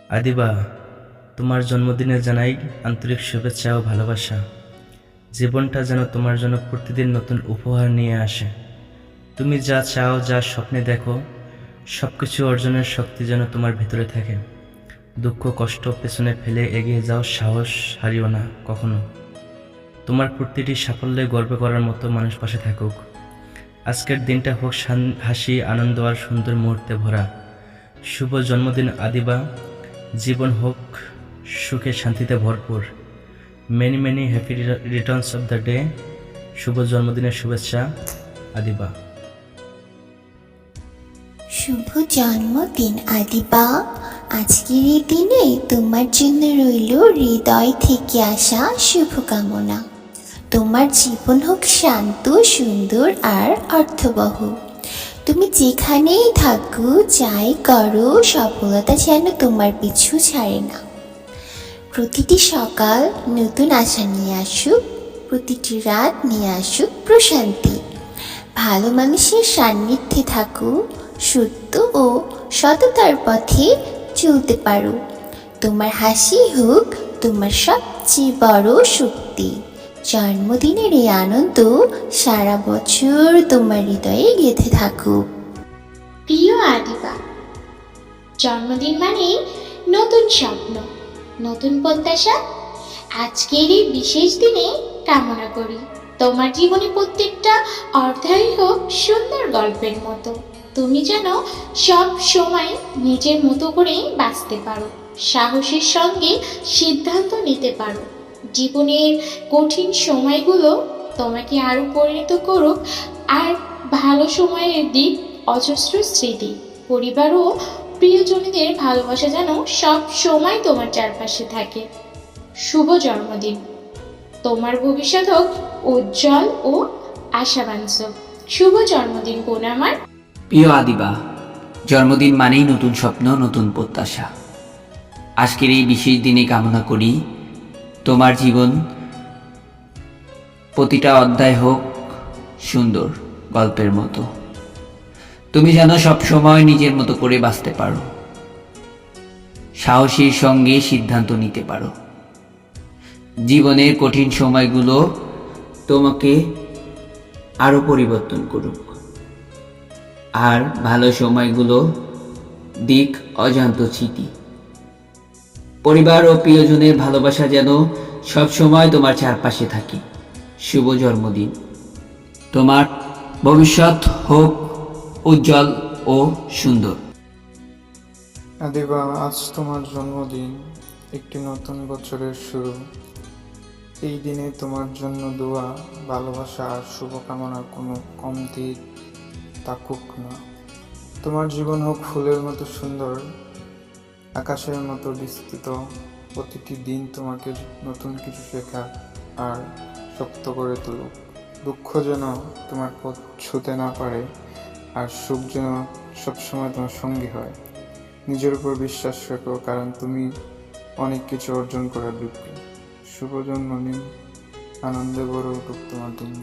আদিবা, তোমার জন্মদিনে জানাই আন্তরিক শুভেচ্ছা ও ভালোবাসা। জীবনটা যেন তোমার জন্য প্রতিদিন নতুন উপহার নিয়ে আসে। তুমি যা চাও, যা স্বপ্নে দেখো, সব কিছু অর্জনের শক্তি যেন তোমার ভেতরে থাকে। দুঃখ কষ্ট পেছনে ফেলে এগিয়ে যাও, সাহস হারিও না কখনো। তোমার প্রতিটি সাফল্যে গর্ব করার মতো মানুষ পাশে থাকুক। আজকের দিনটা হোক হাসি, আনন্দ আর সুন্দর মুহূর্তে ভরা। শুভ জন্মদিন আদিবা, জীবন হোক সুখে শান্তিতে ভরপুর। Many many happy returns of the day. শুভ জন্মদিনের শুভেচ্ছা, আদিবা। শুভ জন্মদিন আদিবা। আজকের এই দিনে তোমার জন্য রইল হৃদয় থেকে আসা শুভকামনা। তোমার জীবন হোক শান্ত, সুন্দর আর অর্থবহ। তুমি যেখানেই থাকো, যাই করো, সফলতা যেন তোমার পিছু ছাড়ে না। প্রতিটি সকাল নতুন আশা নিয়ে আসুক, প্রতিটি রাত নিয়ে আসুক প্রশান্তি। ভালো মানুষের সান্নিধ্যে থাকো, সত্য ও সততার পথে চলতে পারো। তোমার হাসি হোক তোমার সবচেয়ে বড় শক্তি। জন্মদিনের এই আনন্দ সারা বছর তোমার হৃদয়ে গেঁথে থাকুক। প্রিয় আদিবা, জন্মদিন মানেই নতুন স্বপ্ন, নতুন প্রত্যাশা। আজকের এই বিশেষ দিনে কামনা করি তোমার জীবনে প্রত্যেকটা অধ্যায় হোক সুন্দর গল্পের মতো। তুমি যেন সব সময় নিজের মতো করে বাঁচতে পারো, সাহসের সঙ্গে সিদ্ধান্ত নিতে পারো। জীবনের কঠিন সময়গুলো তোমাকে আরো পরিণত করুক, আর ভালো সময়ের দিক অজস্র স্মৃতি, পরিবার ও প্রিয়জনদের ভালোবাসা যেন সব সময় তোমার চারপাশে থাকে। শুভ জন্মদিন, তোমার ভবিষ্যৎ হোক উজ্জ্বল ও আশাবাঞ্ছক। শুভ জন্মদিন বোন আমার। প্রিয় আদিবা, জন্মদিন মানেই নতুন স্বপ্ন, নতুন প্রত্যাশা। আজকের এই বিশেষ দিনে কামনা করি তোমার জীবন প্রতিটা অধ্যায় হোক সুন্দর গল্পের মতো। তুমি যেন সব সময় নিজের মতো করে বাঁচতে পারো, সাহসীর সঙ্গে সিদ্ধান্ত নিতে পারো। জীবনের কঠিন সময়গুলো তোমাকে আরো পরিবর্তন করুক, আর ভালো সময়গুলো দিক অজান্ত স্মৃতি। পরিবার ও প্রিয়জনের ভালোবাসা যেন সব সময় তোমার চারপাশে থাকে। শুভ জন্মদিন, তোমার ভবিষ্যৎ হোক উজ্জ্বল ও সুন্দর। আদিবা, আজ তোমার জন্মদিন, একটি নতুন বছরের শুরু। এই দিনে তোমার জন্য দোয়া, ভালোবাসা আর শুভকামনার কোনো কমতি থাকুক না। তোমার জীবন হোক ফুলের মতো সুন্দর, আকাশের মতো বিস্তৃত। প্রতিটি দিন তোমাকে নতুন কিছু শেখা আর শক্ত করে তুলুক। দুঃখ যেন তোমার পথ ছুঁতে না পারে, আর সুখ যেন সবসময় তোমার সঙ্গী হয়। নিজের উপর বিশ্বাস রাখো, কারণ তুমি অনেক কিছু অর্জন করার যোগ্য। শুভ জন্মদিন, আনন্দে ভরে উঠুক তোমার দিন।